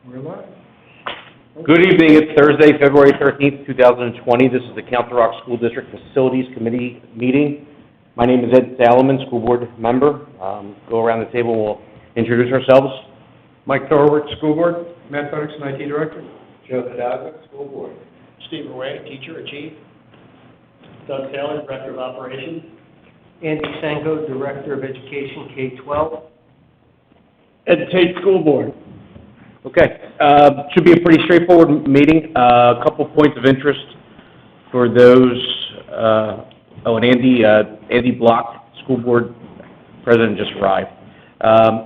We're live. Good evening. It's Thursday, February 13th, 2020. This is the Council Rock School District Facilities Committee meeting. My name is Ed Salomon, school board member. Go around the table and we'll introduce ourselves. Mike Thorwick, School Board. Matt Fenrickson, IT Director. Joe Hidalgo, School Board. Steve Ray, Teacher or Chief. Doug Taylor, Director of Operations. Andy Sanko, Director of Education, K-12. Ed Tate, School Board. Okay. Should be a pretty straightforward meeting. A couple points of interest for those. And Andy Block, School Board President, just arrived.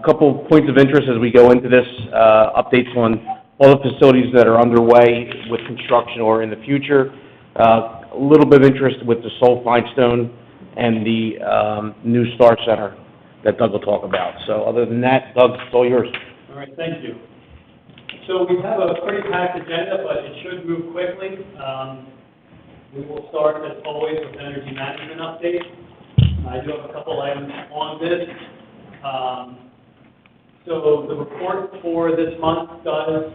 Couple points of interest as we go into this. Updates on all the facilities that are underway with construction or in the future. A little bit of interest with the Soul Feinstone and the new Star Center that Doug will talk about. So other than that, Doug, it's all yours. All right, thank you. So we have a pretty packed agenda, but it should move quickly. We will start, as always, with energy management updates. I do have a couple items on this. So the report for this month does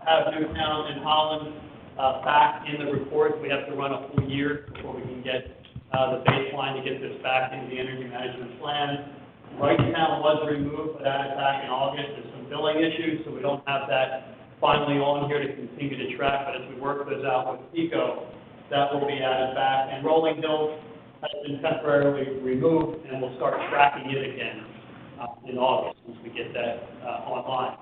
have Newtown and Holland back in the report. We have to run a full year before we can get the baseline to get this back into the energy management plan. Newtown was removed, but added back in August. There's some billing issues, so we don't have that finally on here to continue to track. But as we work those out with PICO, that will be added back. And Rolling Hills has been temporarily removed, and we'll start tracking it again in August once we get that online.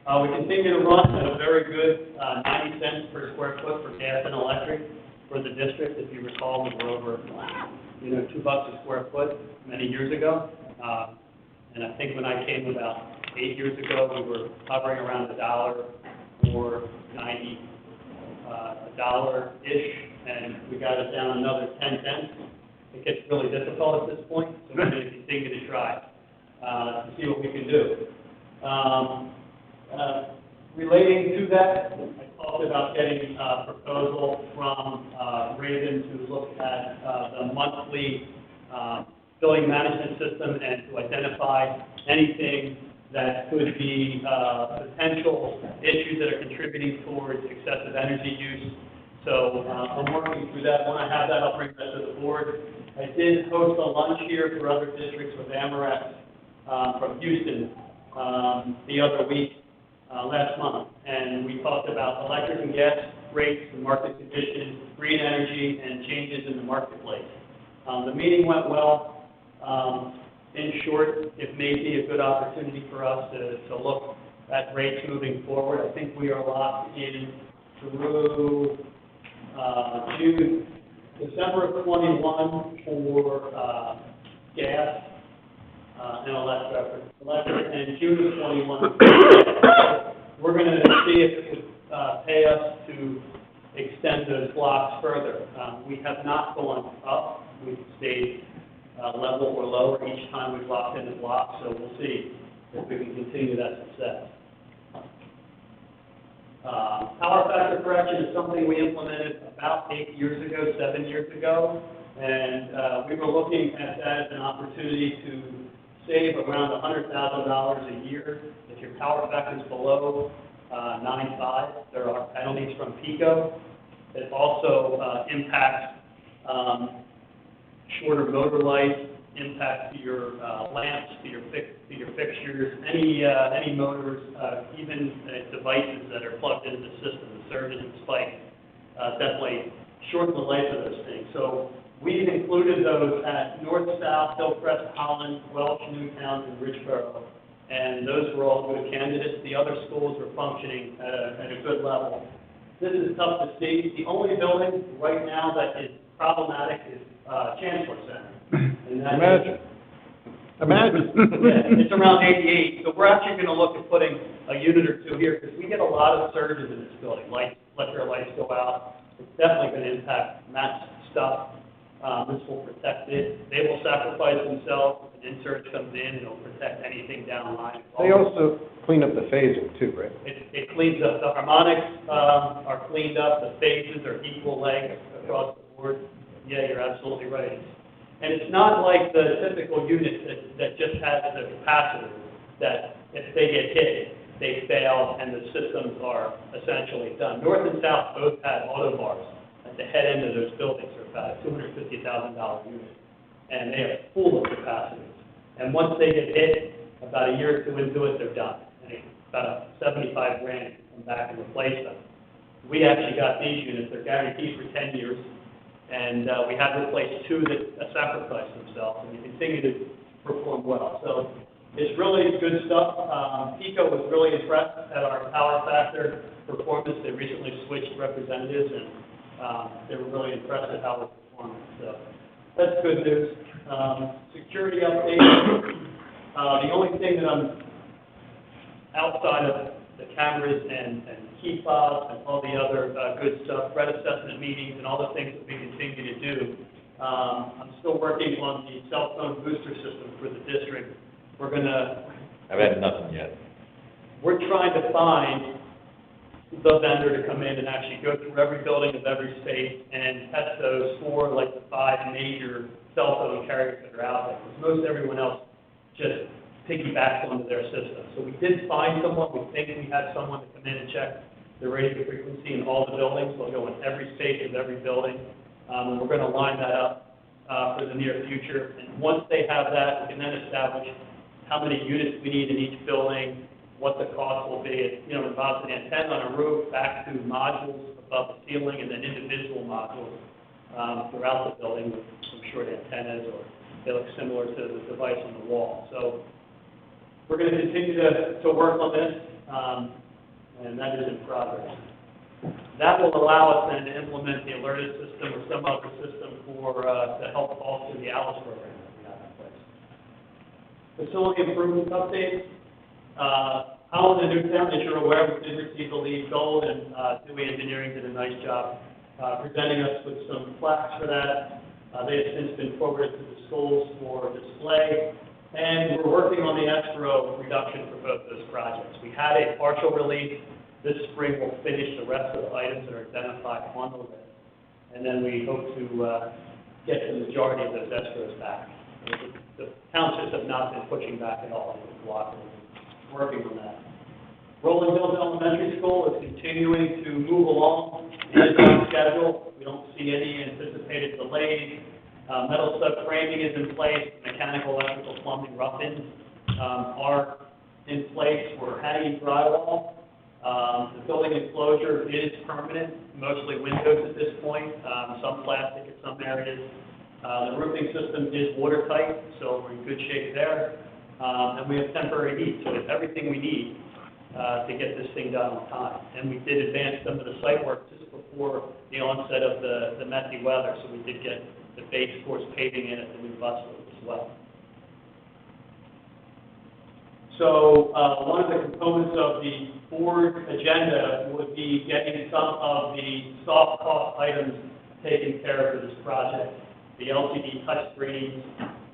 We continue to run at a very good 90 cents per square foot for gas and electric for the district. If you recall, we were over $2 a square foot many years ago. And I think when I came about 8 years ago, we were hovering around $1 or 90, $1-ish, and we got it down another 10 cents. It gets really difficult at this point, so we're going to continue to try to see what we can do. Relating to that, I talked about getting a proposal from Raven to look at the monthly billing management system and to identify anything that could be potential issues that are contributing towards excessive energy use. So I'm working through that. When I have that, I'll bring that to the board. I did host a lunch here for other districts with Amorex from Houston the other week, last month, and we talked about electric and gas rates, the market conditions, green energy, and changes in the marketplace. The meeting went well. In short, it may be a good opportunity for us to look at rates moving forward. I think we are locked in through December of 21 for gas and electric, and June of 21. We're going to see if it would pay us to extend those blocks further. We have not gone up. We've stayed level or lower each time we've locked in the block, so we'll see if we can continue that success. Power factor correction is something we implemented about 7 years ago, and we were looking at that as an opportunity to save around $100,000 a year. If your power factor is below 9.5, there are penalties from PICO. It also impacts shorter motor life, impact to your lamps, to your fixtures, any motors, even devices that are plugged into the system, the surges and spikes, definitely shorten the life of those things. So we've included those at North, South, Hillcrest, Holland, Welch, Newtown, and Richboro, and those were all good candidates. The other schools were functioning at a good level. This is tough to see. The only building right now that is problematic is Chancellor Center. And that Imagine. Yeah, it's around 88, so we're actually going to look at putting a unit or two here, because we get a lot of surges in this building. Let their lights go out. It's definitely going to impact Matt's stuff. This will protect it. They will sacrifice themselves. If an insert comes in, it'll protect anything down the line. They also clean up the phasing too, right? It cleans up. The harmonics are cleaned up. The phases are equal length across the board. Yeah, you're absolutely right. And it's not like the typical unit that just has the capacitor that if they get hit, they fail and the systems are essentially done. North and South both had auto bars at the head end of those buildings. They're about a $250,000 unit, and they are full of capacity. And once they get hit, about a year or two into it, they're done. And it's about $75,000 to come back and replace them. We actually got these units. They're guaranteed for 10 years, and we have replaced 2 that sacrificed themselves, and we continue to perform well. So it's really good stuff. PICO was really impressed at our power factor performance. They recently switched representatives, and they were really impressed at how we're performing. So that's good news. Security update. The only thing that I'm outside of the cameras and key fobs and all the other good stuff, threat assessment meetings and all the things that we continue to do, I'm still working on the cell phone booster system for the district. I've had nothing yet. We're trying to find the vendor to come in and actually go through every building of every state and test those for like the 5 major cell phone carriers that are out there. Because most everyone else just piggybacks onto their system. So we did find someone. We think we had someone to come in and check the radio frequency in all the buildings. We'll go in every state of every building. And we're going to line that up for the near future. And once they have that, we can then establish how many units we need in each building, what the cost will be. It, involves an antenna on a roof, back to modules above the ceiling, and then individual modules throughout the building with some short antennas, or they look similar to the device on the wall. So we're going to continue to work on this, and that is in progress. That will allow us then to implement the alerted system or some other system to help bolster the ALICE program that we have in place. Facility improvement updates. Holland and Newtown, as you're aware, we did receive the LEED Gold, and Dewey Engineering did a nice job presenting us with some plaques for that. They have since been forwarded to the schools for display, and we're working on the escrow reduction for both those projects. We had a partial release. This spring we'll finish the rest of the items that are identified on the list, and then we hope to get the majority of those escrows back. The townships have not been pushing back at all. We're cooperating, working on that. Rolling Hills Elementary School is continuing to move along in its own schedule. We don't see any anticipated delays. Metal stud framing is in place. Mechanical, electrical, plumbing, rough-ins are in place. We're hanging drywall. The building enclosure is permanent, mostly windows at this point, some plastic in some areas. The roofing system is watertight, so we're in good shape there. And we have temporary heat, so we have everything we need to get this thing done on time. And we did advance some of the site work just before the onset of the messy weather, so we did get the base course paving in at the new bus loop as well. So one of the components of the board agenda would be getting some of the soft cost items taken care of for this project. The LCD touchscreens,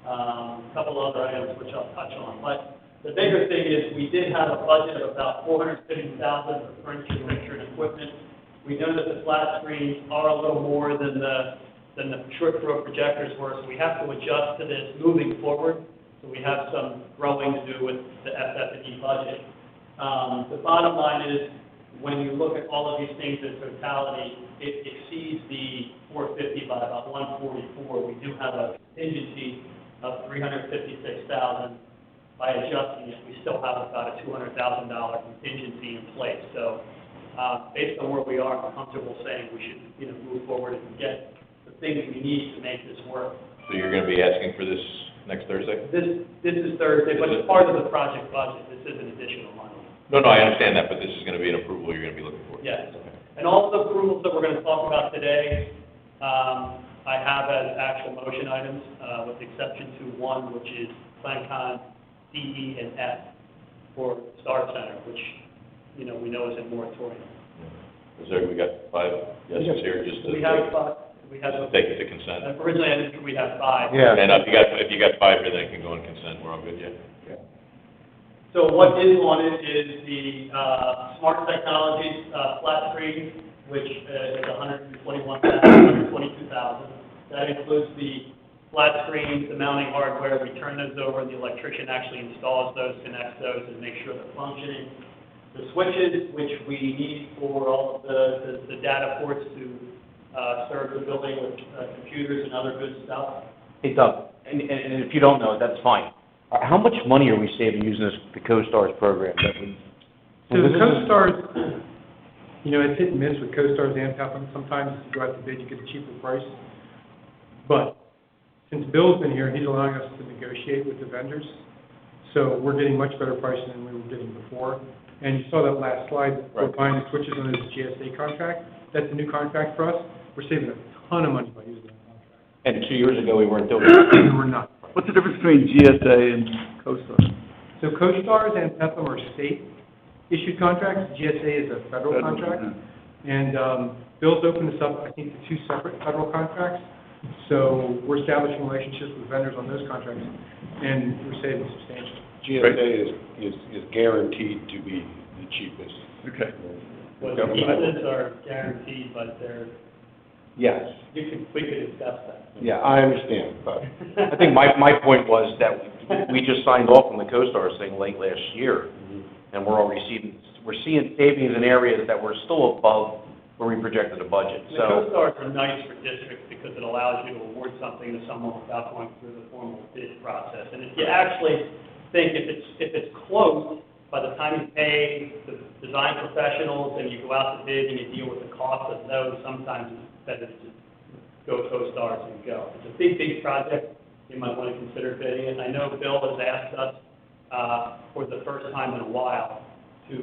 a couple other items which I'll touch on. But the bigger thing is we did have a budget of about $450,000 for furniture, picture, and equipment. We know that the flat screens are a little more than the short throw projectors were, so we have to adjust to this moving forward. So we have some growing to do with the FF&E budget. The bottom line is, when you look at all of these things in totality, it exceeds the 450 by about 144. We do have a contingency of $356,000. By adjusting it, we still have about a $200,000 contingency in place. So, based on where we are, I'm comfortable saying we should, move forward and get the things we need to make this work. So you're going to be asking for this next Thursday? This is Thursday, but it's part of the project budget. This isn't additional money. No, I understand that, but this is going to be an approval you're going to be looking for. Yes. And all of the approvals that we're going to talk about today, I have as actual motion items, with exception to one, which is PlanCon D, E, and F for Star Center, which, we know is in moratorium. We got 5 yeses here, just to We have five. We have take it to consent. Originally, I didn't think we had 5. Yeah. And if you got 5 here, then it can go in consent. We're all good, yeah? So what is on it is the Smart Technologies flat screen, which is $122,000. That includes the flat screens, the mounting hardware. We turn those over, and the electrician actually installs those, connects those, and makes sure they're functioning. the switches, which we need for all of the data ports to serve the building with computers and other good stuff. Hey, Doug, and if you don't know, that's fine. How much money are we saving using the CoStars program? So the CoStars, you know, it's hit and miss with CoStars and Pepin. Sometimes if you go out to bid, you get a cheaper price. But since Bill's been here, he's allowing us to negotiate with the vendors. So we're getting much better pricing than we were getting before. And you saw that last slide, we're buying the switches under the GSA contract. That's a new contract for us. We're saving a ton of money by using that contract. And 2 years ago, we weren't doing it. We're not. What's the difference between GSA and CoStar? So CoStars and Pepin are state-issued contracts. GSA is a federal contract. And Bill's opened this up, I think, to 2 separate federal contracts. So we're establishing relationships with vendors on those contracts, and we're saving substantially. GSA is guaranteed to be the cheapest. Okay. Well, the pieces are guaranteed, but they're, Yes, we could discuss that. yeah, I understand, but I think my point was that we just signed off on the CoStars thing late last year, and we're seeing savings in areas that were still above where we projected a budget, The so. CoStars are nice for districts because it allows you to award something to someone without going through the formal bid process. And if you actually think if it's close, by the time you pay the design professionals and you go out to bid and you deal with the cost of those, sometimes it's better to just go CoStars and go. It's a big project. You might want to consider bidding it. I know Bill has asked us for the first time in a while to,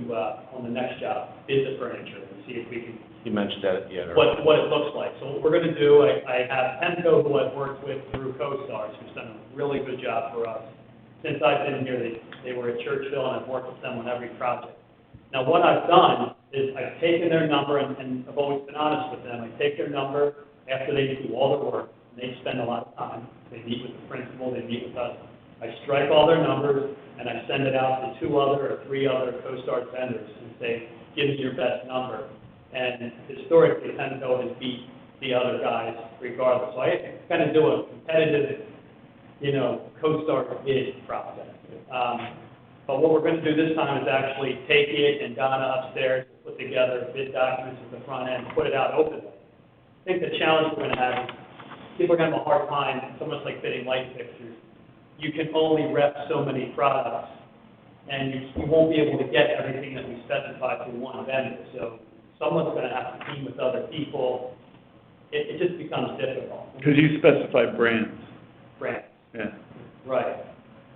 on the next job, bid the furniture and see if we can You mentioned that, yeah. what it looks like. So what we're going to do, I have Penco, who I've worked with through CoStars, who's done a really good job for us. Since I've been here, they were at Churchville, and I've worked with them on every project. Now, what I've done is I've taken their number, and I've always been honest with them. I take their number after they do all their work, and they spend a lot of time. They meet with the principal, they meet with us. I strike all their numbers, and I send it out to 2 other or 3 other CoStars vendors and say, give me your best number. And historically, Penco has beat the other guys regardless. So I kind of do a competitive, CoStar bid process. But what we're going to do this time is actually take it, and Donna upstairs will put together bid documents at the front end, put it out openly. I think the challenge we're going to have is people are going to have a hard time, it's almost like bidding light fixtures. You can only rep so many products, and you won't be able to get everything that we specify through one vendor. So someone's going to have to team with other people. It just becomes difficult. Because you specify brands. Brands. Yeah. Right.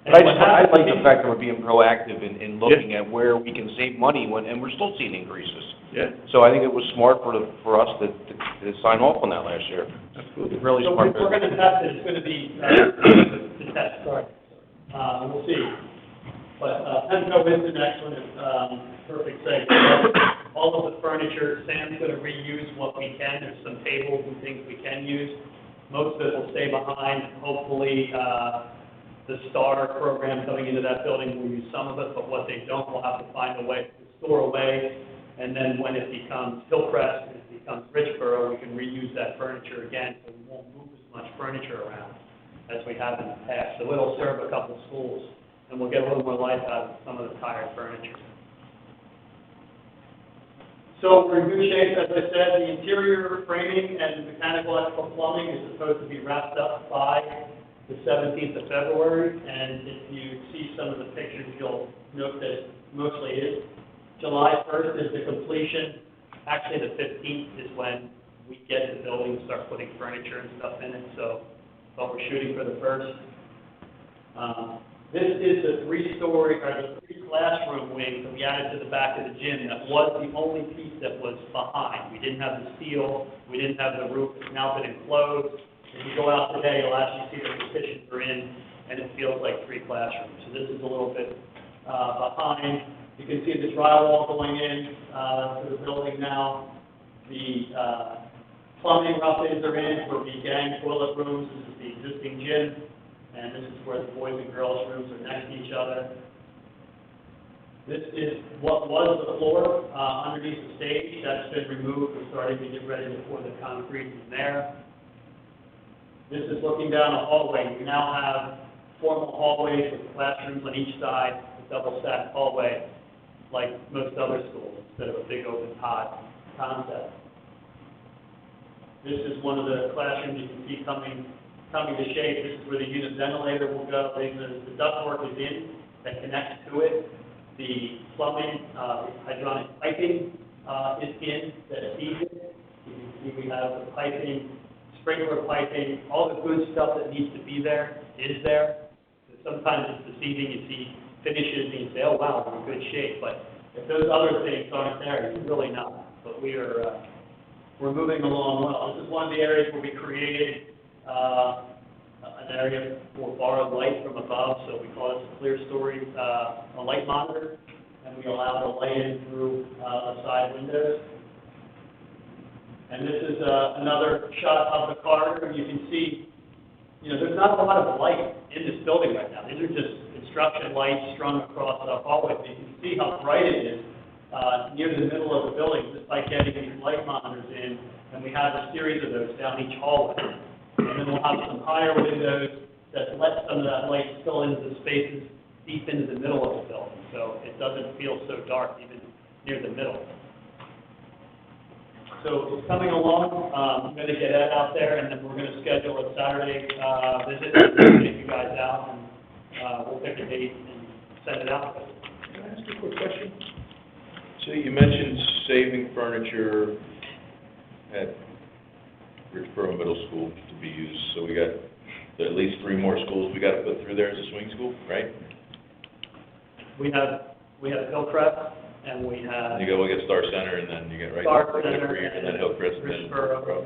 But I like the fact that we're being proactive in looking at where we can save money and we're still seeing increases. Yeah. So I think it was smart for us to sign off on that last year. Absolutely. Really So smart. we're going to test it. It's going to be the test, sorry. And we'll see. But Penco is an excellent, perfect site. All of the furniture, Sam's going to reuse what we can. There's some tables and things we can use. Most of it will stay behind. Hopefully, the STAR program coming into that building will use some of it, but what they don't, we'll have to find a way to store away. And then when it becomes Hillcrest and it becomes Richboro, we can reuse that furniture again, so we won't move as much furniture around as we have in the past. So it'll serve a couple schools, and we'll get a little more life out of some of the tired furniture. So we're in good shape. As I said, the interior framing and mechanical electrical plumbing is supposed to be wrapped up by the 17th of February, and if you see some of the pictures, you'll note that it mostly is. July 1st is the completion. Actually, the 15th is when we get the building and start putting furniture and stuff in it, but we're shooting for the 1st. This is the 3-classroom wing that we added to the back of the gym. That was the only piece that was behind. We didn't have the steel, we didn't have the roof. It's now been enclosed. If you go out today, you'll actually see the partitions are in, and it feels like 3 classrooms. So this is a little bit behind. You can see the drywall going in to the building now. The plumbing rough-ins are in for the gang toilet rooms. This is the existing gym, and this is where the boys and girls rooms are next to each other. This is what was the floor underneath the stage. That's been removed. We're starting to get ready to pour the concrete in there. This is looking down a hallway. We now have formal hallways with classrooms on each side, a double-stacked hallway. like most other schools, instead of a big open pod concept. This is one of the classrooms you can see coming to shape. This is where the unit ventilator will go. The ductwork is in that connects to it. The plumbing, hydronic piping is in that feeds it. You can see we have the piping, sprinkler piping, all the good stuff that needs to be there is there. Sometimes it's deceiving. You see finishes and you say, oh wow, we're in good shape. But if those other things aren't there, it's really not. But we're moving along well. This is one of the areas where we created an area for borrowed light from above, so we call it a clear story, a light monitor, and we allow the light in through the side windows. And this is another shot of the corridor. You can see, there's not a lot of light in this building right now. These are just construction lights strung across the hallway. You can see how bright it is near the middle of the building, just by getting these light monitors in, and we have a series of those down each hallway. And then we'll have some higher windows that let some of that light spill into the spaces deep into the middle of the building, so it doesn't feel so dark even near the middle. So it's coming along. I'm going to get Ed out there, and then we're going to schedule a Saturday visit to take you guys out, and we'll pick a date and send it out. Can I ask you a quick question? So you mentioned saving furniture at Richboro Middle School to be used, so we got at least 3 more schools we got to put through there as a swing school, right? We have Hillcrest, and we have You go, we get Star Center, and then you get Star Center, and then Hillcrest, and then Richboro,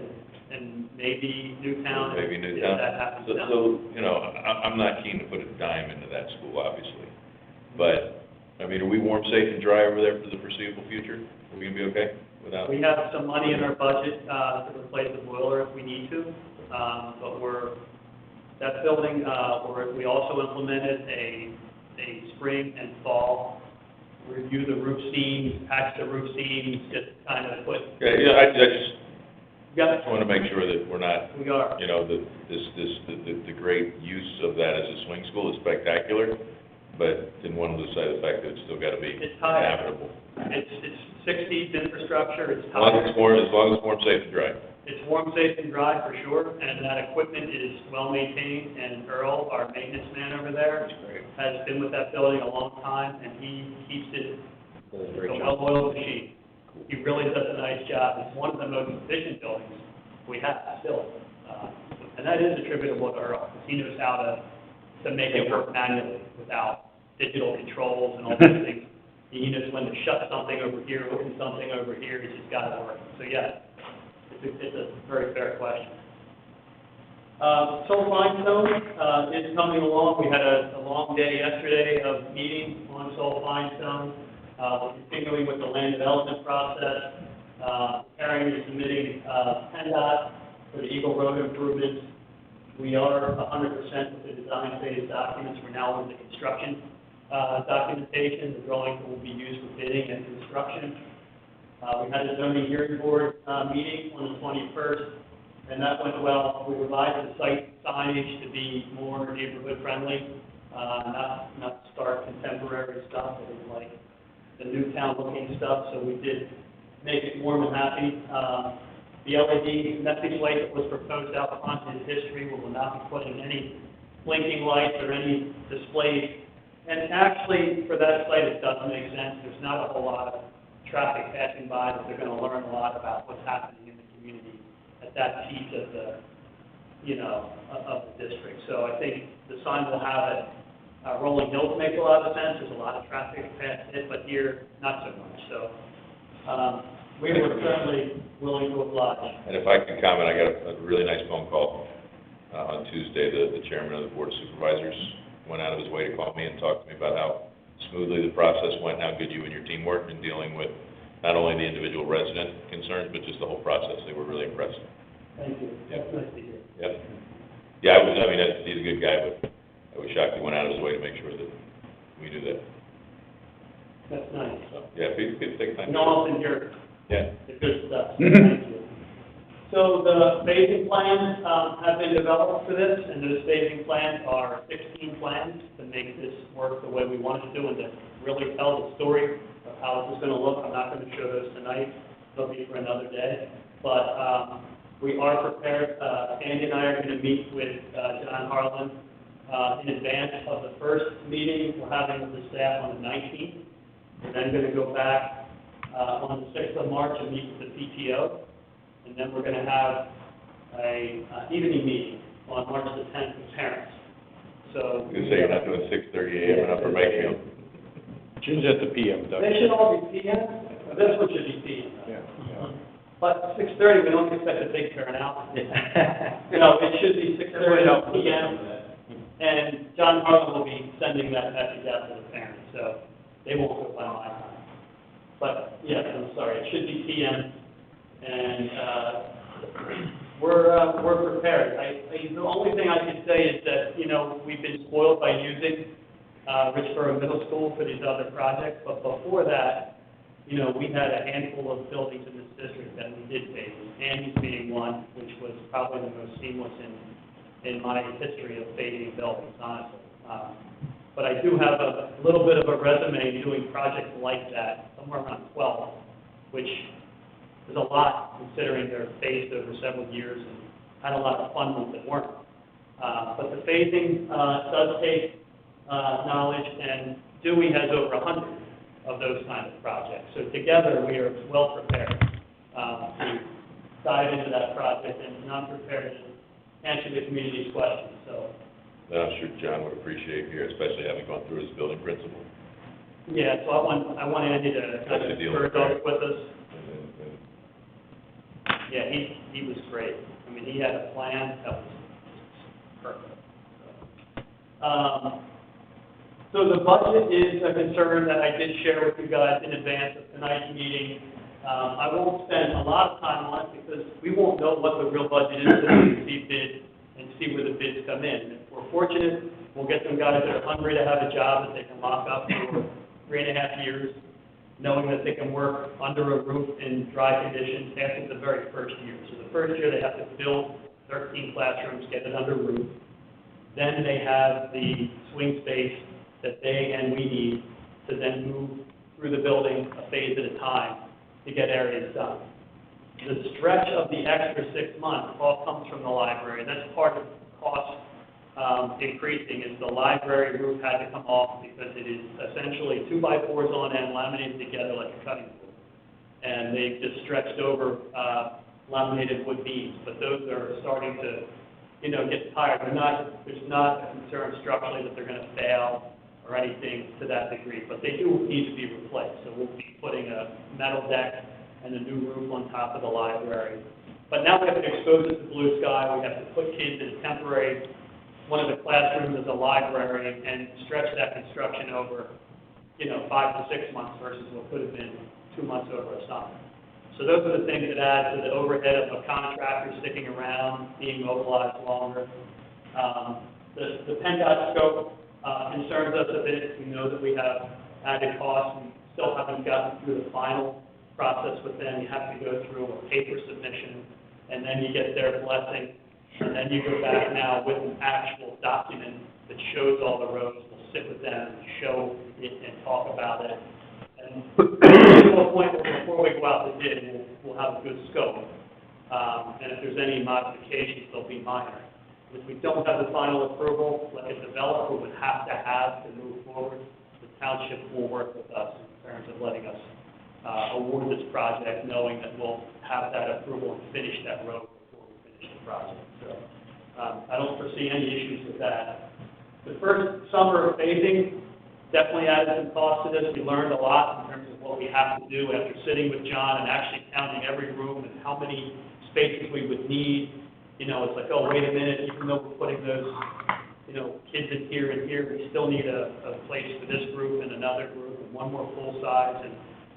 and maybe Newtown. maybe if Newtown. that happens. So, I'm not keen to put a dime into that school, obviously. But, are we warm, safe, and dry over there for the foreseeable future? Are we gonna be okay without? We have some money in our budget to replace the boiler if we need to, but that building, we also implemented a spring and fall review the roof seams, patch the roof seams, just kind of put. I just Yeah, want to make sure that we're not, we are. the great use of that as a swing school is spectacular, but didn't want to lose sight of the fact that it's still got to be It's tight. habitable. It's 60s infrastructure, it's As long as it's tight. warm, safe, and dry. It's warm, safe, and dry for sure, and that equipment is well maintained, and Earl, our maintenance man over there, Great. has been with that building a long time, and he keeps it a well-oiled machine. He really does a nice job. It's one of the most efficient buildings we have still. And that is attributable to Earl, because he knows how to make it work manually without digital controls and all those things. He knows when to shut something over here, open something over here, he's just got it working. So yeah, it's a very fair question. Soul Limestone is coming along. We had a long day yesterday of meetings on Soul Limestone. We're continuing with the land development process, preparing and submitting PennDOT for the Eagle Road improvements. We are 100% with the design phase documents. We're now in the construction documentation. The drawings will be used for bidding and construction. We had a zoning hearing board meeting on the 21st, and that went well. We revised the site signage to be more neighborhood friendly, not stark contemporary stuff. It was like the Newtown looking stuff, so we did make it warm and happy. The LED message light that was proposed out front is history. We will not be putting any blinking lights or any displays. And actually, for that site, it does make sense. There's not a whole lot of traffic passing by, but they're going to learn a lot about what's happening in the community at that piece of the, of the district. So I think the sign will have it. Rolling Hills makes a lot of sense. There's a lot of traffic past it, but here, not so much. So we were certainly willing to oblige. And if I can comment, I got a really nice phone call on Tuesday. The chairman of the Board of Supervisors went out of his way to call me and talk to me about how smoothly the process went, and how good you and your team worked in dealing with not only the individual resident concerns, but just the whole process. They were really impressed. Thank you. That's nice to hear. Yep. Yeah, he's a good guy, but I was shocked he went out of his way to make sure that we knew that. That's nice. So, yeah, please take time. You don't often hear Yeah. the good stuff. Thank you. So the phasing plans have been developed for this, and those phasing plans are 16 plans to make this work the way we want it to, and to really tell the story of how this is gonna look. I'm not gonna show those tonight. They'll be for another day. But, we are prepared. Andy and I are gonna meet with, John Harlan, in advance of the first meeting we're having with the staff on the 19th. We're then gonna go back, on the 6th of March and meet with the PTO. And then we're gonna have a, evening meeting on March the 10th with parents. So. You say you're not doing 6:30 a.m. enough for Makefield? Change that to PM, Doug. They should all be PM. This one should be PM. Yeah. But 6:30, we don't expect a big turnout. No, it should be 6:30 PM. And John Harlan will be sending that message out to the parents, so they won't go by my time. But, yes, I'm sorry, it should be PM. And, we're prepared. The only thing I can say is that, you know, we've been spoiled by using, Richboro Middle School for these other projects, but before that, you know, we had a handful of buildings in this district that we did pave, Andy's being one, which was probably the most seamless in my history of paving buildings, honestly. But I do have a little bit of a resume doing projects like that, somewhere around 12, which is a lot considering they're phased over several years and had a lot of fun ones that weren't. But the phasing does take knowledge, and Dewey has over 100 of those kind of projects. So together, we are well prepared to dive into that project, and I'm prepared to answer the community's questions. So, I'm sure John would appreciate here, especially having gone through his building principal. yeah, so I want Andy to kind of Especially dealing with converse with us. And Yeah, he was great. I mean, he had a plan that was perfect. So the budget is a concern that I did share with you guys in advance of tonight's meeting. I won't spend a lot of time on it because we won't know what the real budget is until we see bids and see where the bids come in. If we're fortunate, we'll get some guys that are hungry to have a job that they can lock up for 3.5 years, knowing that they can work under a roof in dry conditions after the very first year. So the first year, they have to build 13 classrooms, get it under roof. Then they have the swing space that they and we need to then move through the building a phase at a time to get areas done. The stretch of the extra 6 months all comes from the library. That's part of the cost increasing is the library roof had to come off because it is essentially 2x4s on end laminated together like a cutting board. And they just stretched over laminated wood beams, but those are starting to, you know, get tired. There's not a concern structurally that they're going to fail or anything to that degree, but they do need to be replaced. So we'll be putting a metal deck and a new roof on top of the library. But now we have to expose it to blue sky. We have to put kids in a temporary, one of the classrooms as a library and stretch that construction over, you know, 5 to 6 months versus what could have been 2 months over a summer. So those are the things that add to the overhead of a contractor sticking around, being mobilized longer. The PennDOT scope concerns us a bit. We know that we have added costs. We still haven't gotten through the final process with them. You have to go through a paper submission, and then you get their blessing, and then you go back now with an actual document that shows all the roads. We'll sit with them and show it and talk about it. And to a point where before we go out to bid, we'll have a good scope. And if there's any modifications, they'll be minor. If we don't have the final approval, like a developer would have to move forward, the township will work with us in terms of letting us award this project, knowing that we'll have that approval and finish that road before we finish the project. So I don't foresee any issues with that. The first summer of phasing definitely added some cost to this. We learned a lot in terms of what we have to do after sitting with John and actually counting every room and how many spaces we would need. You know, it's like, oh, wait a minute, even though we're putting those, you know, kids in here and here, we still need a place for this group and another group and one more full size. And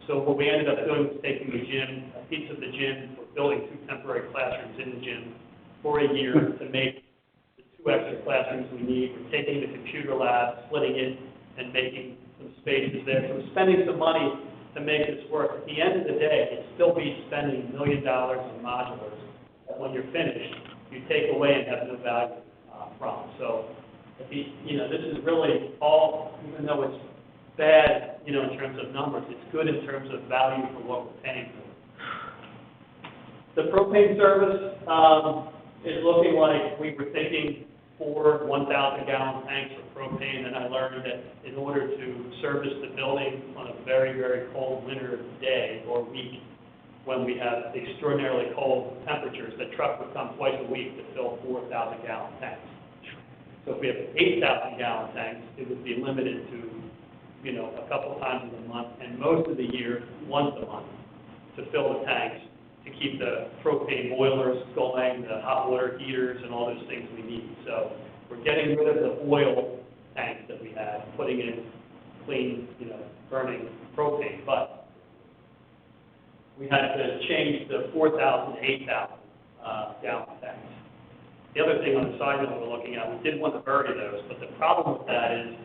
so what we ended up doing was taking the gym, a piece of the gym, we're building 2 temporary classrooms in the gym for a year to make the 2 extra classrooms we need. We're taking the computer lab, splitting it, and making some spaces there. So we're spending some money to make this work. At the end of the day, it'd still be spending $1 million in modulars that when you're finished, you take away and have no value from. So, if you know, this is really all, even though it's bad, you know, in terms of numbers. It's good in terms of value for what we're paying for. The propane service is looking like we were thinking 4 1,000-gallon tanks for propane, and I learned that in order to service the building on a very, very cold winter day or week, when we have extraordinarily cold temperatures, the truck would come twice a week to fill 4,000-gallon tanks. So if we have 8,000-gallon tanks, it would be limited to, you know, a couple times in a month, and most of the year, once a month, to fill the tanks, to keep the propane boilers going, the hot water heaters, and all those things we need. So we're getting rid of the oil tanks that we had, putting in clean, you know, burning propane. But we had to change the 4,000 to 8,000 gallon tanks. The other thing on the side note we're looking at, we did want to bury those, but the problem with that is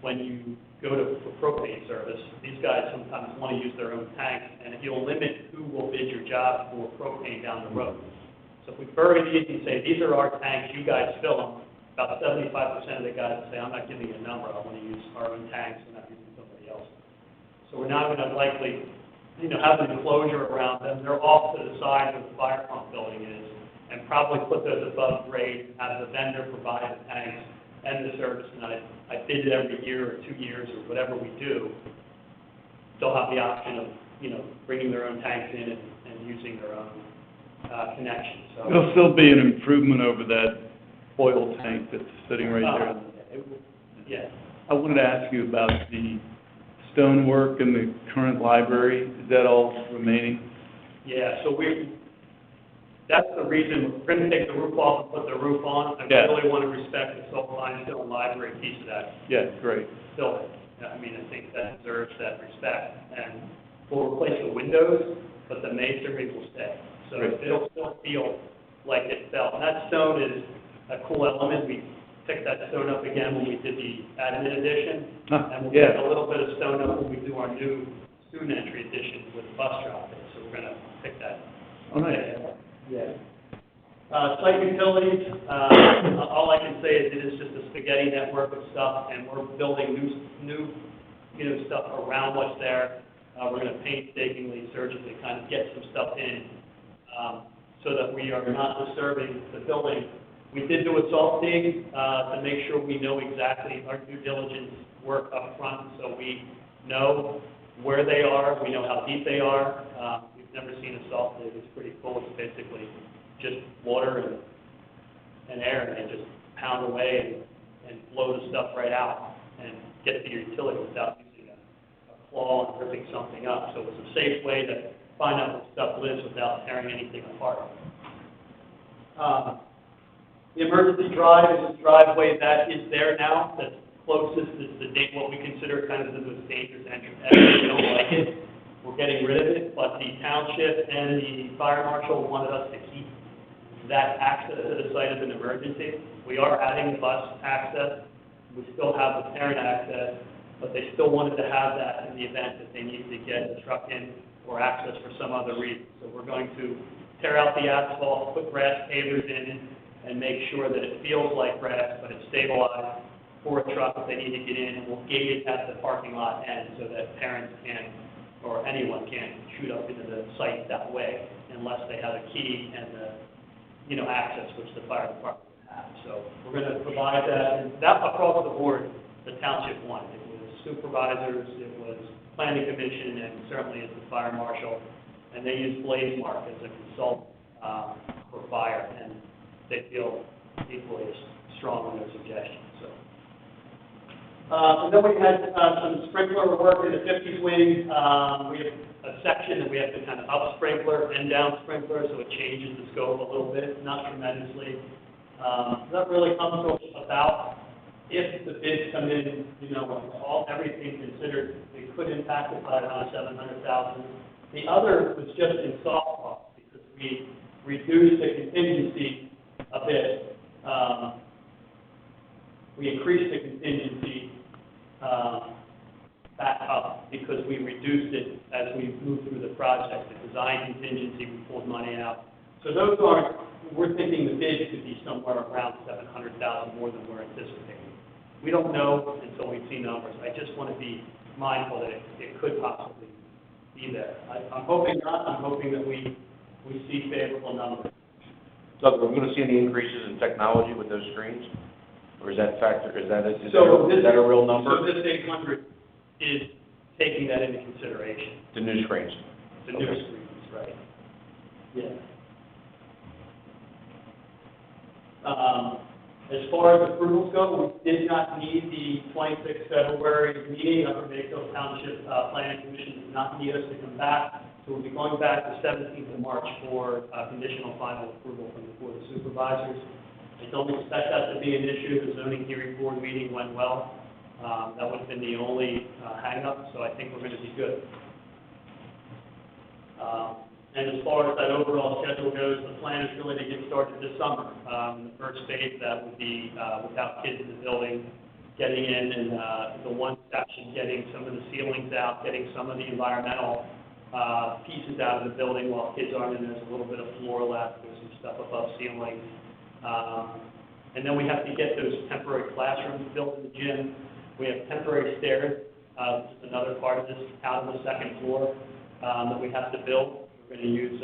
when you go to for propane service, these guys sometimes want to use their own tanks, and you'll limit who will bid your job for propane down the road. So if we bury these and say, these are our tanks, you guys fill them, about 75% of the guys will say, I'm not giving you a number, I want to use our own tanks, and not using somebody else. So we're not going to likely, you know, have an enclosure around them. They're off to the side where the fire pump building is, and probably put those above grade, have the vendor provide the tanks and the service, and I bid it every year or 2 years or whatever we do. They'll have the option of, you know, bringing their own tanks in and using their own connection. So It'll still be an improvement over that oil tank that's sitting right there. Yeah. I wanted to ask you about the stonework in the current library. Is that all remaining? Yeah, so that's the reason we're going to take the roof off and put the roof on. I Yeah. really want to respect the Salt Limestone Library piece of that Yeah, great. building. I mean, I think that deserves that respect. And we'll replace the windows, but the masonry will stay. So Great. it'll still feel like it felt. And that stone is a cool element. We picked that stone up again when we did the admin edition. And we'll Yeah. pick a little bit of stone up when we do our new student entry edition with bus drop in. So we're going to pick that. Oh, nice. Yeah. Site utilities, all I can say is it is just a spaghetti network of stuff, and we're building new, you know, stuff around what's there. We're going to painstakingly, surgically kind of get some stuff in, so that we are not disturbing the building. We did do a salt dig, to make sure we know exactly our due diligence work up front, so we know where they are, we know how deep they are. We've never seen a salt dig. It's pretty cool. It's basically just water and air, and just pound away and blow the stuff right out and get to your utility without using a claw and ripping something up. So it's a safe way to find out where stuff lives without tearing anything apart. The emergency drive is a driveway that is there now, that's closest, it's what we consider kind of the most dangerous entrance. We don't like it. We're getting rid of it, but the township and the fire marshal wanted us to keep that access to the site of an emergency. We are adding bus access. We still have the parent access, but they still wanted to have that in the event that they needed to get a truck in or access for some other reason. So we're going to tear out the asphalt, put grass pavers in, and make sure that it feels like grass, but it's stabilized for a truck if they need to get in, and we'll gate it at the parking lot end so that parents can, or anyone can, shoot up into the site that way, unless they have a key and the, you know, access, which the fire department would have. So we're going to provide that, and that across the board, the township wanted. It was supervisors, it was planning commission, and certainly it's the fire marshal, and they use Blaze Mark as a consultant for fire, and they feel equally as strong in their suggestions. So. And then we had some sprinkler work in the 50s wing. We have a section that we have to kind of up sprinkler and down sprinkler, so it changes the scope a little bit, not tremendously. That really comes to about if the bids come in, you know, everything considered, it could impact it by around $700,000. The other was just in soft cost because we reduced the contingency a bit. We increased the contingency back up because we reduced it as we moved through the project. The design contingency, we pulled money out. So those aren't, we're thinking the bid could be somewhere around $700,000 more than we're anticipating. We don't know until we see numbers. I just want to be mindful that it could possibly be there. I'm hoping not, I'm hoping that we see favorable numbers. Doug, are we gonna see any increases in technology with those screens? Or is that factor, is that a real number? So this 800 is taking that into consideration, The new screens? the new screens, right? Yeah. As far as approvals go, we did not need the 26th February meeting. Upper Mayfield Township Planning Commission did not need us to come back. So we'll be going back the 17th of March for conditional final approval from the Board of Supervisors. I don't expect that to be an issue. The zoning hearing board meeting went well. That would have been the only hang-up, so I think we're going to be good. And as far as that overall schedule goes, the plan is really to get started this summer. The first phase, that would be without kids in the building, getting in and the one section, getting some of the ceilings out, getting some of the environmental pieces out of the building while kids aren't in. There's a little bit of floor left, there's some stuff above ceiling. And then we have to get those temporary classrooms built in the gym. We have temporary stairs, which is another part of this, out on the second floor, that we have to build. We're going to use,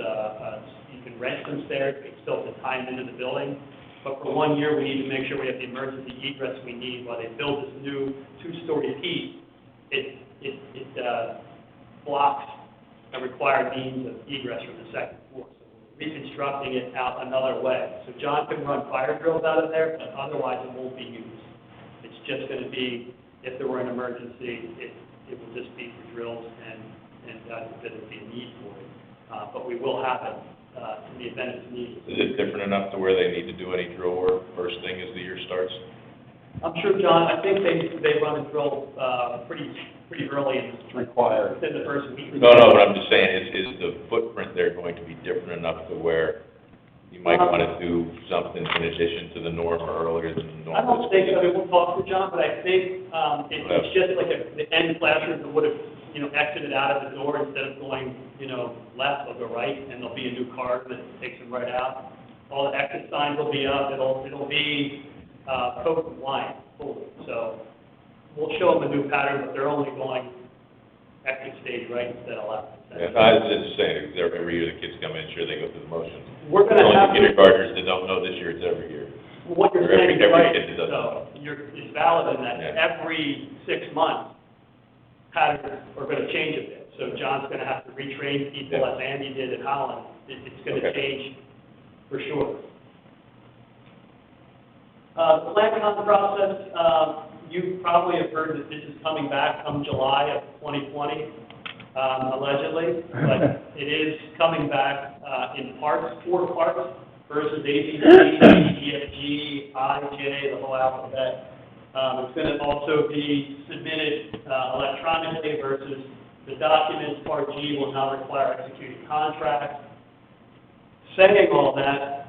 you can rent some stairs, but you still have to tie them into the building. But for 1 year, we need to make sure we have the emergency egress we need while they build this new two-story piece. It blocks a required means of egress from the second floor. So we're reconstructing it out another way. So John can run fire drills out of there, but otherwise it won't be used. It's just going to be, if there were an emergency, it will just be for drills and God forbid there be a need for it. But we will have it in the event it's needed. Is it different enough to where they need to do any drill work first thing as the year starts? I'm sure, John, I think they run a drill pretty early in this. Required. Within the first week. No, but I'm just saying, is the footprint there going to be different enough to where you might want to do something in addition to the norm or earlier than the norm? I don't think so. We'll talk to John, but I think it's just like the end classroom that would have, exited out of the door instead of going, left, they'll go right, and there'll be a new card that takes them right out. All the exit signs will be up. It'll be code compliant fully. So we'll show them a new pattern, but they're only going exit stage right instead of left. Yeah, I was just saying, every year the kids come in, sure, they go through the motions. We're going to Only have kindergartners that don't know this year, it's every year. what you're Or every saying is right. kid that doesn't know. So it's valid in that Yeah. every 6 months, patterns are going to change a bit. So John's going to have to retrain people Yeah. as Andy did at Holland. It's going to Okay. change for sure. The plan con process, you probably have heard that this is coming back come July of 2020, allegedly, but it is coming back in parts, 4 parts, versus ABC, EFG, IJ, the whole alphabet. It's going to also be submitted electronically versus the documents. Part G will not require executed contracts. Saying all that,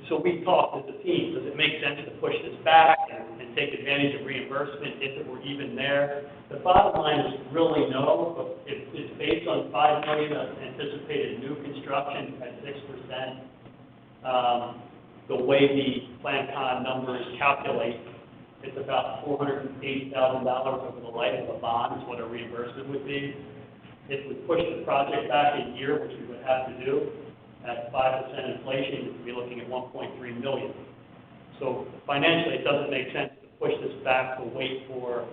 so we talked as a team, does it make sense to push this back and take advantage of reimbursement if it were even there? The bottom line is really no, but it's based on $5 million of anticipated new construction at 6%. The way the plan con numbers calculate, it's about $480,000 over the life of a bond is what a reimbursement would be. If we push the project back a year, which we would have to do, at 5% inflation, we'd be looking at $1.3 million. So financially, it doesn't make sense to push this back to wait for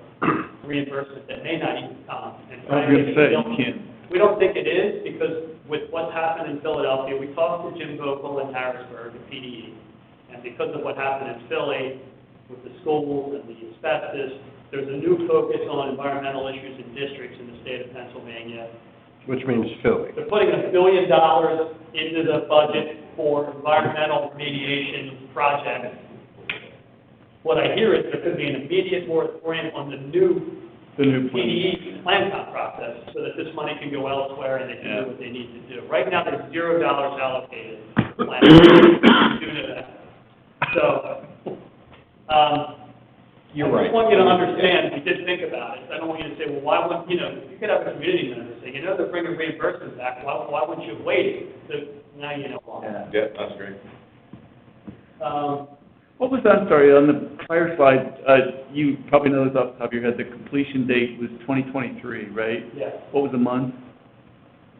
reimbursement that may not even come. And I was going to say, you can't. we don't think it is, because with what's happened in Philadelphia, we talked to Jim Vogel in Harrisburg, the PDE, and because of what happened in Philly, with the schools and the asbestos, there's a new focus on environmental issues in districts in the state of Pennsylvania. Which means Philly. They're putting $1 billion into the budget for environmental remediation projects. What I hear is there could be an immediate moratorium on the new plan. PDE plan con process, so that this money can go elsewhere and they can do what they need to do. Right now, there's $0 allocated for plan con. You know that. So, You're I right. just want you to understand, we did think about it. I don't want you to say, well, why wouldn't, you could have a community member say, they're bringing reimbursement back, why wouldn't you wait? So now you know why. Yeah, that's great. What was that, sorry, on the prior slide, you probably know this off the top of your head, the completion date was 2023, right? Yes. What was the month?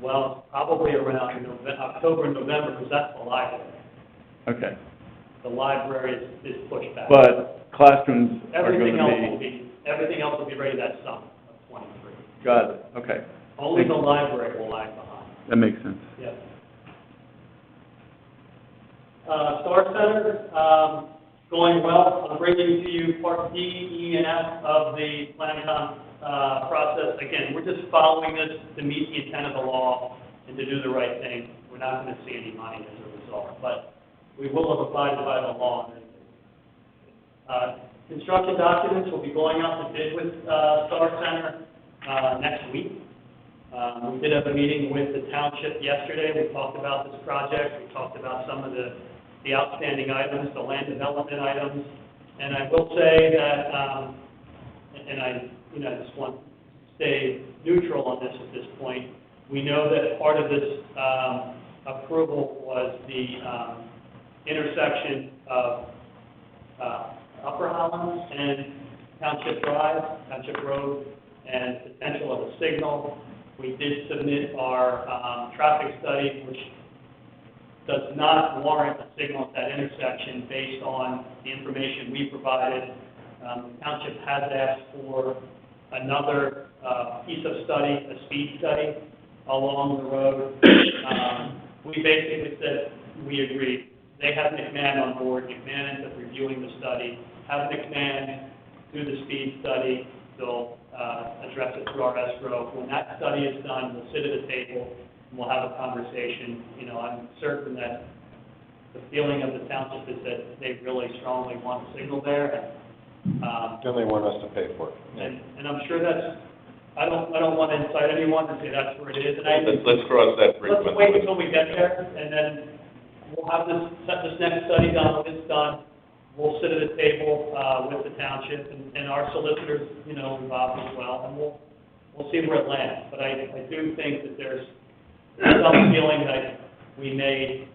Well, probably around October, November, because that's the library. Okay. The library is pushed back. But classrooms are going to be... Everything else will be ready that summer of '23. Got it, okay. Only the library will lag behind. That makes sense. Yes. Star Center, going well. I'm bringing to you Part D, E, and F of the planning process. Again, we're just following this to meet the intent of the law and to do the right thing. We're not going to see any money as a result, but we will have abided by the law. Construction documents will be going out to bid with Star Center next week. We did have a meeting with the township yesterday. We talked about this project. We talked about some of the outstanding items, the land development items. And I will say that, and I just want to stay neutral on this at this point. We know that part of this approval was the intersection of Upper Holland and Township Drive, Township Road, and potential of a signal. We did submit our traffic study, which does not warrant a signal at that intersection based on the information we provided. The township has asked for another piece of study, a speed study along the road. We basically said we agreed. They have McMahon on board. McMahon ends up reviewing the study. Have McMahon do the speed study. They'll address it through our escrow. When that study is done, we'll sit at a table and we'll have a conversation. I'm certain that the feeling of the township is that they really strongly want a signal there. Then they want us to pay for it. And I'm sure that's, I don't want to incite anyone to say that's where it is. And Let's cross that bridge. let's wait until we get there, and then we'll have this next study done. When it's done, we'll sit at a table with the township and our solicitors, involved as well, and we'll see where it lands. But I do think that there's some feeling that we may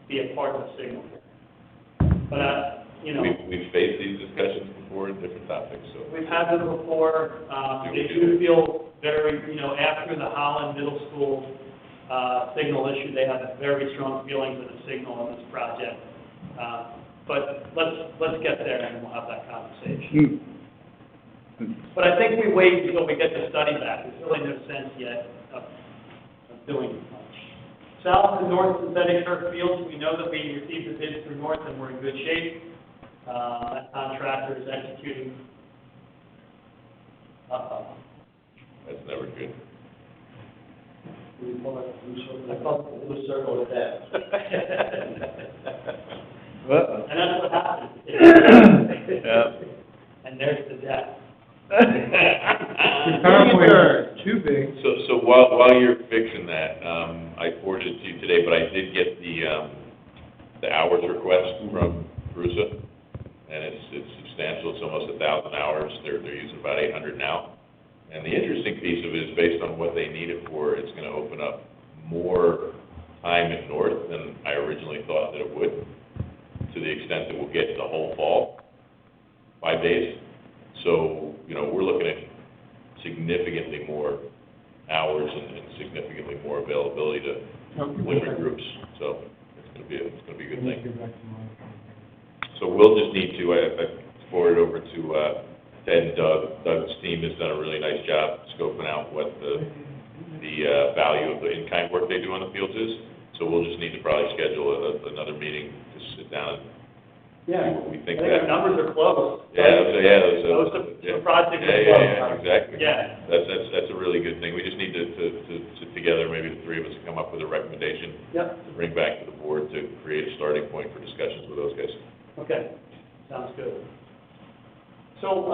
be a part of the signal here. But We've faced these discussions before in different topics, so. we've had them before. They do feel very, after the Holland Middle School signal issue, they have very strong feelings of the signal on this project. But let's get there and we'll have that conversation. But I think we wait until we get the study back. There's really no sense yet of doing it much. South and north synthetic turf fields, we know that we received the bids through north and we're in good shape. That contractor is executing. That's never good. I call it the blue circle of death. Uh-oh. And that's what happens. Yeah. And there's the death. Your PowerPoint is too big. So while you're fixing that, I forwarded it to you today, but I did get the hours request from Brusa, and it's substantial. It's almost 1,000 hours. They're using about 800 now. And the interesting piece of it is based on what they need it for, it's going to open up more time in north than I originally thought that it would, to the extent that we'll get the whole fall, 5 days. So, we're looking at significantly more hours and significantly more availability to different groups. So it's going to be a good thing. So we'll just need to, I forward it over to Ted and Doug. Doug's team has done a really nice job scoping out what the value of the in-kind work they do on the fields is. So we'll just need to probably schedule another meeting to sit down and see what we think. The numbers are close. Those projects are close. Yeah, exactly. Yeah. That's a really good thing. We just need to sit together, maybe the three of us, and come up with a recommendation. Yep. To bring back to the board to create a starting point for discussions with those guys. Okay, sounds good. So,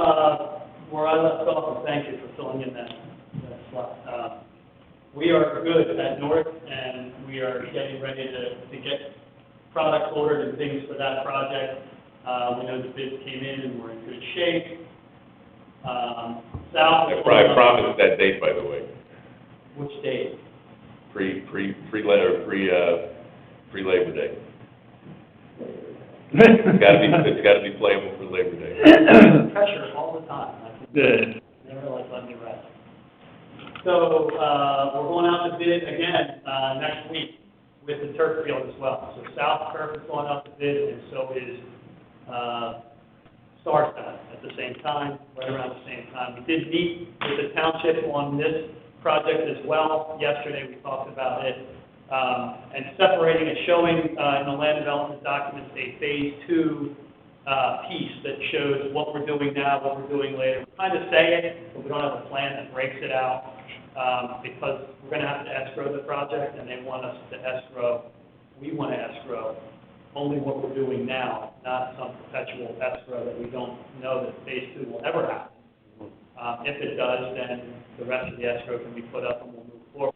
where I left off, and thank you for filling in that slot. We are good at north, and we are getting ready to get products ordered and things for that project. We know the bids came in, and we're in good shape. South. I promised that date, by the way. Which date? Pre-Labor Day. It's gotta be playable for Labor Day. Pressure all the time. Yeah. Never like letting you rest. So, we're going out to bid again, next week with the turf field as well. So South Turf is going out to bid, and so is, Star Center at the same time, right around the same time. We did meet with the township on this project as well. Yesterday, we talked about it, and separating and showing, in the land development documents, a phase two, piece that shows what we're doing now, what we're doing later. We're trying to say it, but we don't have a plan that breaks it out, because we're gonna have to escrow the project, and they want us to escrow, we wanna escrow only what we're doing now, not some perpetual escrow that we don't know that phase two will ever happen. If it does, then the rest of the escrow can be put up and we'll move forward.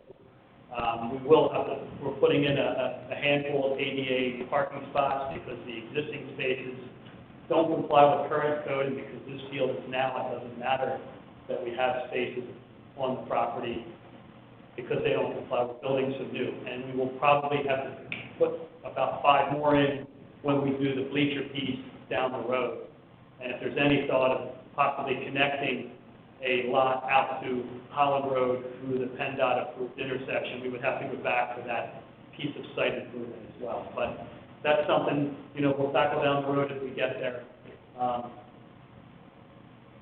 We're putting in a handful of ADA parking spots because the existing spaces don't comply with current code, and because this field is now, it doesn't matter that we have spaces on the property because they don't comply with buildings so new. And we will probably have to put about 5 more in when we do the bleacher piece down the road. And if there's any thought of possibly connecting a lot out to Holland Road through the PennDOT approved intersection, we would have to go back to that piece of site improvement as well. But that's something, we'll tackle down the road if we get there.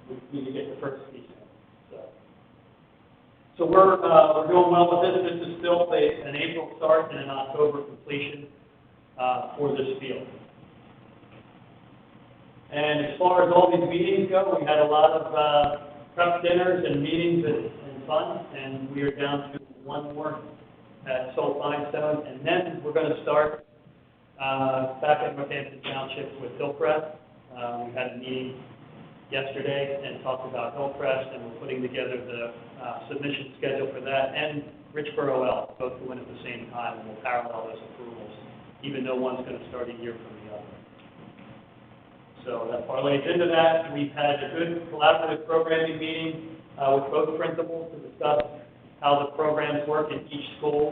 We need to get the first piece in. So we're doing well with this. This is still an April start and an October completion for this field. And as far as all these meetings go, we had a lot of prep dinners and meetings and fun, and we are down to one more at Salt Limestone, and then we're going to start back at Northampton Township with Hillcrest. We had a meeting yesterday and talked about Hillcrest, and we're putting together the submission schedule for that, and Richboro L, both go in at the same time, and we'll parallel those approvals, even though one's going to start a year from the other. So that parlays into that. We've had a good collaborative programming meeting with both principals to discuss how the programs work in each school.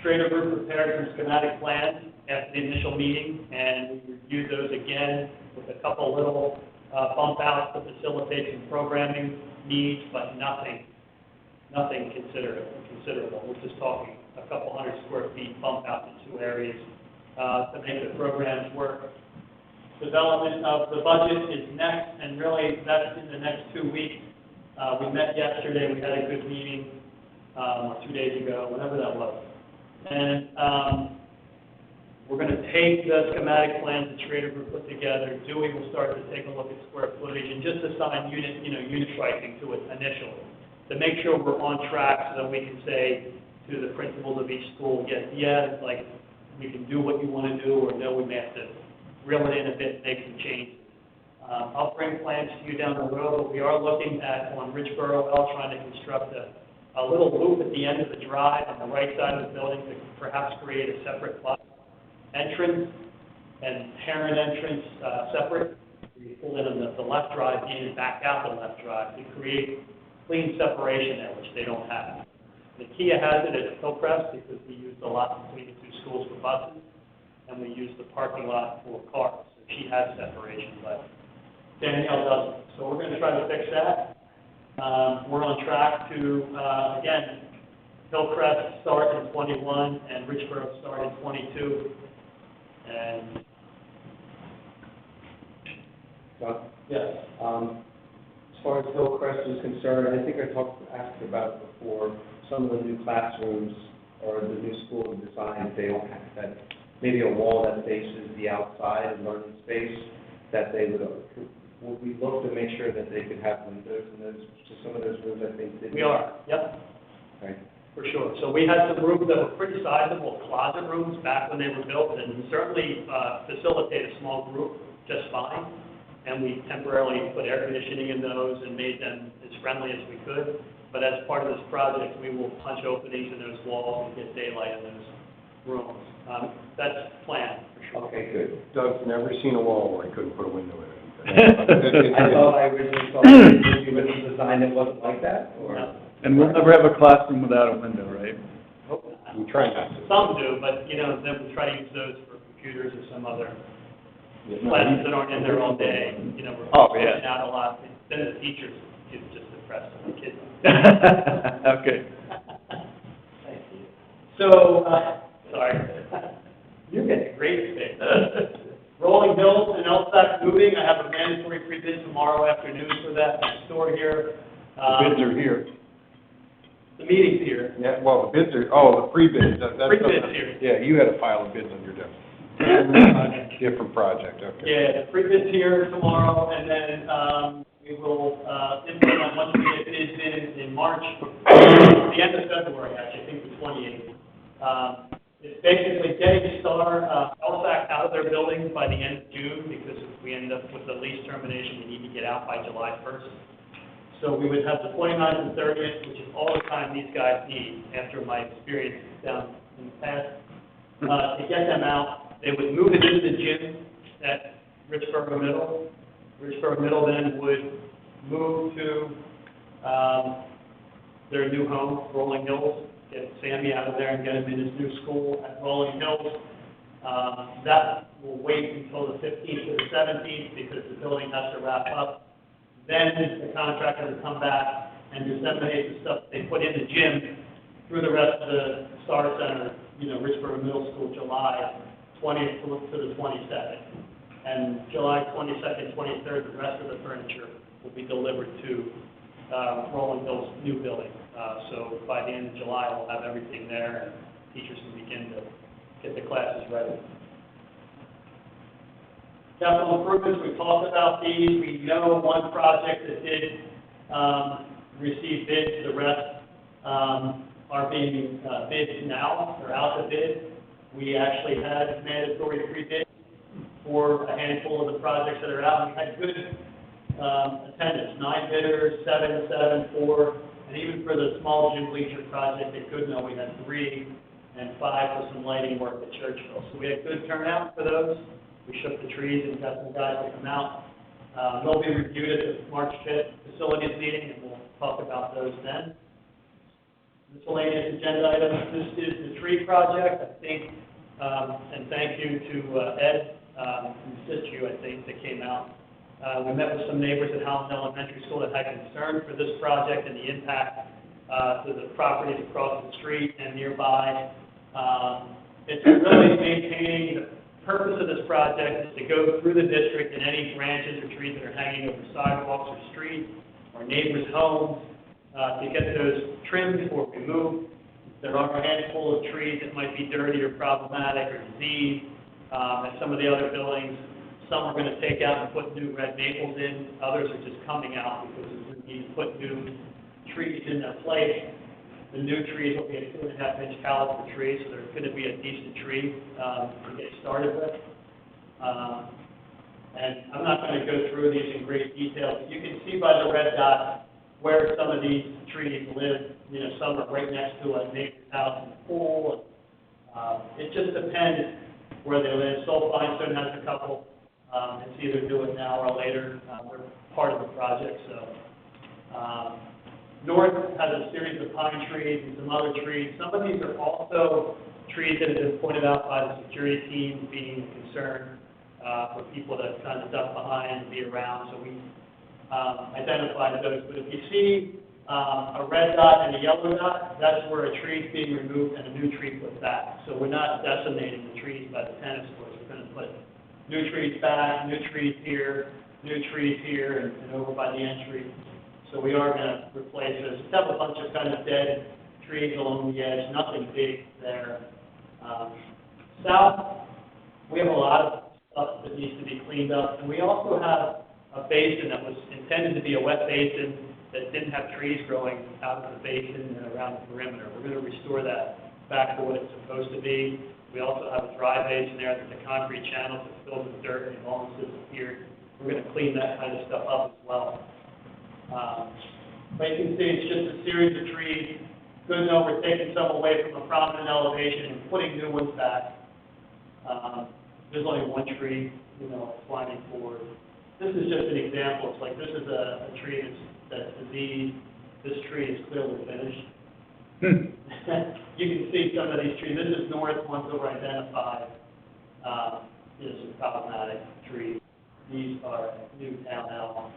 Schrader Group prepared some schematic plans after the initial meeting, and we reviewed those again with a couple little bump outs to facilitate some programming needs, but nothing considerable. We're just talking a couple hundred square feet bump out in 2 areas to make the programs work. Development of the budget is next, and really that's in the next 2 weeks. We met yesterday, we had a good meeting 2 days ago, whenever that was. And we're going to take the schematic plans that Schrader Group put together. Dewey will start to take a look at square footage and just assign unit pricing to it initially, to make sure we're on track so that we can say to the principals of each school, yes, like we can do what you want to do, or no, we may have to reel it in a bit, make some changes. I'll bring plans to you down the road, but we are looking at, on Richboro L, trying to construct a little loop at the end of the drive on the right side of the building to perhaps create a separate bus entrance and parent entrance separate. You pull in on the left drive in and back out the left drive to create clean separation there, which they don't have. The Kia has it at Hillcrest because we used a lot between the 2 schools for buses, and we use the parking lot for cars. So she has separation, but Danielle doesn't. So we're going to try to fix that. We're on track to, again, Hillcrest start in 21 and Richboro start in 22. And, Yes. As far as Hillcrest is concerned, I think I asked about it before, some of the new classrooms or the new school design, they don't have that, maybe a wall that faces the outside and learning space, that they would we look to make sure that they could have windows in those, so some of those rooms, I think, did. we are, yep. Right. For sure. So we had some rooms that were pretty sizable closet rooms back when they were built, and certainly facilitate a small group just fine. And we temporarily put air conditioning in those and made them as friendly as we could. But as part of this project, we will punch openings in those walls and get daylight in those rooms. That's planned, for sure. Okay, good. Doug's never seen a wall where he couldn't put a window in it. I thought I originally thought that you would design it wasn't like that, or? No. And we'll never have a classroom without a window, right? Hope not. We try not to. Some do, but, then we try to use those for computers or some other Yeah, no, classes that aren't in there all day, you know, we're Oh, pushing yeah. out a lot. Then the teachers get just depressed with the kids. Okay. Thank you. So, sorry. You're getting great space. Rolling Hills and LSAC moving, I have a mandatory pre-bid tomorrow afternoon for that next door here. The bids are here. The meeting's here. Yeah, well, the bids are, oh, the pre-bids, that's. Pre-bids here. Yeah, you had a pile of bids on your desk. Different project, okay. Yeah, the pre-bid's here tomorrow, and then, we will, implement, once we get bids in March, the end of February, actually, I think the 28th. It's basically getting LSAC out of their buildings by the end of June, because if we end up with the lease termination, we need to get out by July 1st. So we would have the 29th and 30th, which is all the time these guys need, after my experience down in the past, to get them out. They would move it into the gym at Richboro Middle. Richboro Middle then would move to their new home, Rolling Hills, get Sammy out of there and get him in his new school at Rolling Hills. That will wait until the 15th or the 17th, because the building has to wrap up. Then the contractor will come back and disseminate the stuff they put in the gym through the rest of the Star Center, you know, Richboro Middle School, July 20th to the 22nd. And July 22nd, 23rd, the rest of the furniture will be delivered to Rolling Hills' new building. So by the end of July, we'll have everything there, and teachers can begin to get the classes ready. Capital improvements, we talked about these. We know one project that did receive bids. The rest are being bid now. They're out to bid. We actually had mandatory pre-bids for a handful of the projects that are out. We had good attendance, 9 bidders, 7, 4, and even for the small gym bleacher project at Goodnow, we had 3 and 5 for some lighting work at Churchville. So we had good turnout for those. We shook the trees and got some guys to come out. They'll be reviewed at the March 5th Facilities meeting, and we'll talk about those then. Miscellaneous agenda items. This is the tree project, I think, and thank you to Ed from Situ, I think, that came out. We met with some neighbors at Holland Elementary School that had concern for this project and the impact to the properties across the street and nearby. It's really maintaining, the purpose of this project is to go through the district and any branches or trees that are hanging over sidewalks or streets or neighbors' homes, to get those trimmed or removed. There are a handful of trees that might be dirty or problematic or diseased. At some of the other buildings, some are going to take out and put new red maples in. Others are just coming out because we need to put new trees in their place. The new trees will be a 2.5-inch caliber tree, so they're going to be a decent tree to get started with. And I'm not going to go through these in great detail, but you can see by the red dot where some of these trees live. You know, some are right next to a neighbor's house and pool. It just depends where they live. Soul Feinstein has a couple. It's either do it now or later. We're part of the project, so. North has a series of pine trees and some other trees. Some of these are also trees that have been pointed out by the security team being a concern for people that kind of duck behind and be around. So we identified those. But if you see a red dot and a yellow dot, that's where a tree is being removed and a new tree put back. So we're not decimating the trees by the tennis courts. We're going to put new trees back, new trees here, and over by the entry. So we are going to replace those. We have a bunch of kind of dead trees along the edge, nothing big there. South, we have a lot of stuff that needs to be cleaned up. And we also have a basin that was intended to be a wet basin that didn't have trees growing out of the basin and around the perimeter. We're going to restore that back to what it's supposed to be. We also have a dry basin there that the concrete channels that filled with dirt and it almost disappeared. We're going to clean that kind of stuff up as well. But you can see it's just a series of trees. Goodnow, we're taking some away from a prominent elevation and putting new ones back. There's only one tree, climbing forward. This is just an example. It's like this is a tree that's diseased. This tree is clearly finished. You can see some of these trees. This is north, ones that were identified. some problematic trees. These are Newtown elm.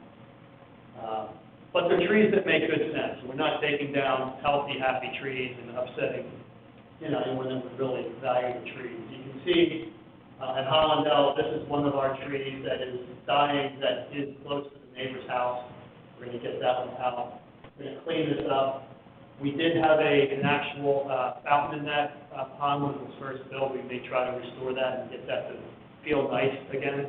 But they're trees that make good sense. We're not taking down healthy, happy trees and upsetting, anyone that would really value the trees. You can see at Holland Elm, this is one of our trees that is dying, that is close to the neighbor's house. We're going to get that one out. We're going to clean this up. We did have an actual fountain in that pond when it was first built. We may try to restore that and get that to feel nice again.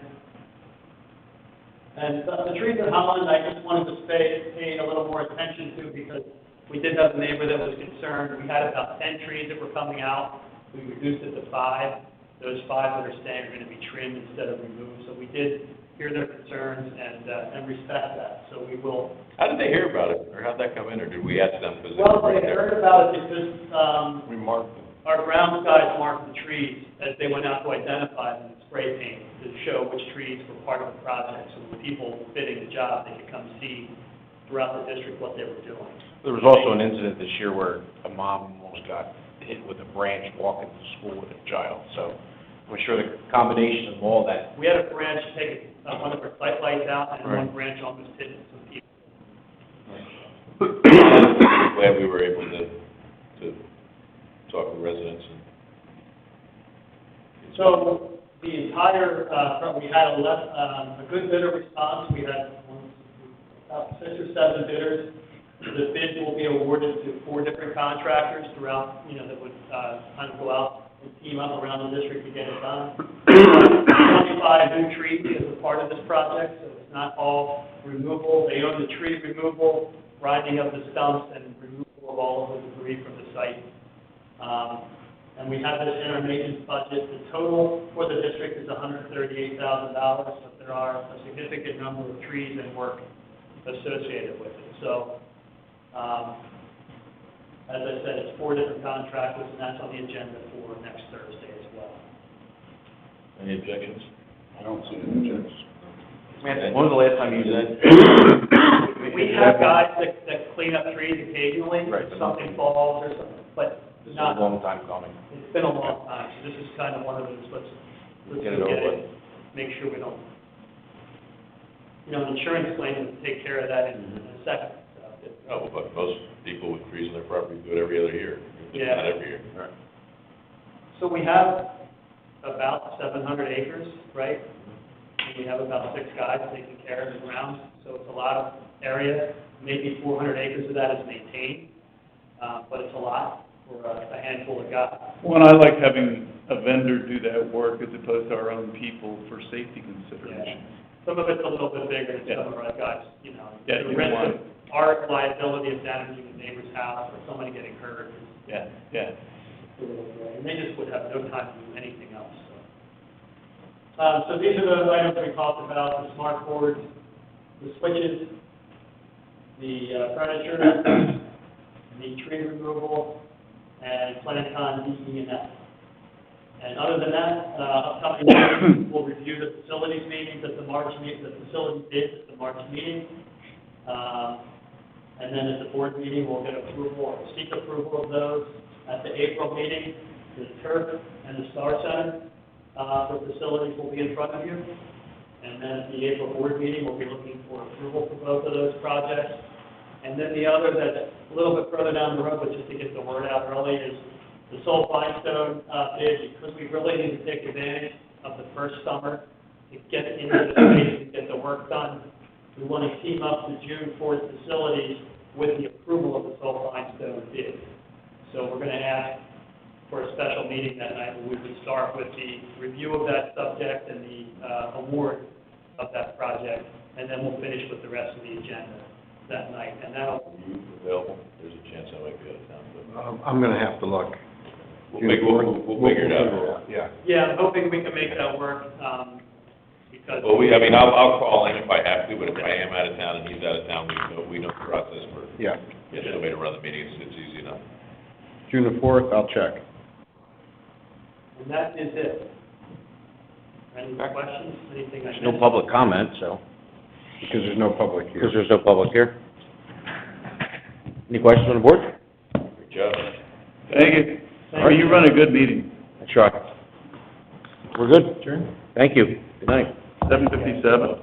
And the trees in Holland, I just wanted to pay a little more attention to because we did have a neighbor that was concerned. We had about 10 trees that were coming out. We reduced it to 5. Those 5 that are staying are going to be trimmed instead of removed. So we did hear their concerns and respect that. So we will. How did they hear about it, or how'd that come in, or did we ask them? Well, they heard about it because We marked them. our grounds guys marked the trees as they went out to identify them in spray paint to show which trees were part of the project. So when people bidding the job, they could come see throughout the district what they were doing. There was also an incident this year where a mom almost got hit with a branch walking to school with a child, so I'm sure the combination of all that. We had a branch take one of our sight lights out, and one branch almost hit some people. Glad we were able to talk with residents and. So the entire, we had a good bit of response. We had about 6 or 7 bidders. The bid will be awarded to 4 different contractors throughout, that would kind of go out and team up around the district to get it done. 25 new trees as a part of this project, so it's not all removal. They own the tree removal, grinding of the stumps, and removal of all of the debris from the site. And we have this in our maintenance budget. The total for the district is $138,000, but there are a significant number of trees and work associated with it. So, as I said, it's 4 different contractors, and that's on the agenda for next Thursday as well. Any objections? I don't see any objections. When was the last time you did? We have guys that clean up trees occasionally, Right. if something falls or something, but This is not. a long time coming. It's been a long time, so this is kind of one of those, let's Get it over with. make sure we don't, an insurance claim will take care of that in a second. So, Oh, but most people with trees on their property do it every other year. Yeah. Not every year. So we have about 700 acres, right? And we have about 6 guys taking care of the grounds, so it's a lot of area. Maybe 400 acres of that is maintained, but it's a lot for a handful of guys. Well, and I like having a vendor do that work as opposed to our own people for safety considerations. Some of it's a little bit bigger than Yeah. some of our guys, Yeah, the you risk want- of our liability of damaging the neighbor's house or somebody getting hurt is Yeah. a little gray, and they just would have no time to do anything else, so. So these are the items we talked about, the smart boards, the switches, the furniture, the tree removal, and Plan-Con DE&F. And other than that, upcoming meetings, we'll review the facilities meetings at the March meeting, the facility bids at the March meeting. And then at the board meeting, we'll get approval, or seek approval of those. At the April meeting, the turf and the Star Center, for facilities will be in front of you. And then at the April board meeting, we'll be looking for approval for both of those projects. And then the other that's a little bit further down the road, but just to get the word out early, is the Soul Limestone bid, because we really need to take advantage of the first summer to get into the space and get the work done. We want to team up the June 4th facilities with the approval of the Soul Limestone bid. So we're going to ask for a special meeting that night where we would start with the review of that subject and the award of that project, and then we'll finish with the rest of the agenda that night. And that'll. Are you available? There's a chance I might be out of town, but I'm gonna have to look. we'll figure it out. Yeah. Yeah, I'm hoping we can make that work, because. Well, I'll call in if I have to, but if I am out of town and he's out of town, we know the process for, Yeah. there's no way to run the meetings, it's easy enough. June the 4th, I'll check. And that is it. Any questions, anything I There's no missed? public comment, so, Because there's no public here. because there's no public here. Any questions on the board? Good job. Thank you. You run a good meeting. I try. We're good. Adjourn? Thank you. Good night. 7:57.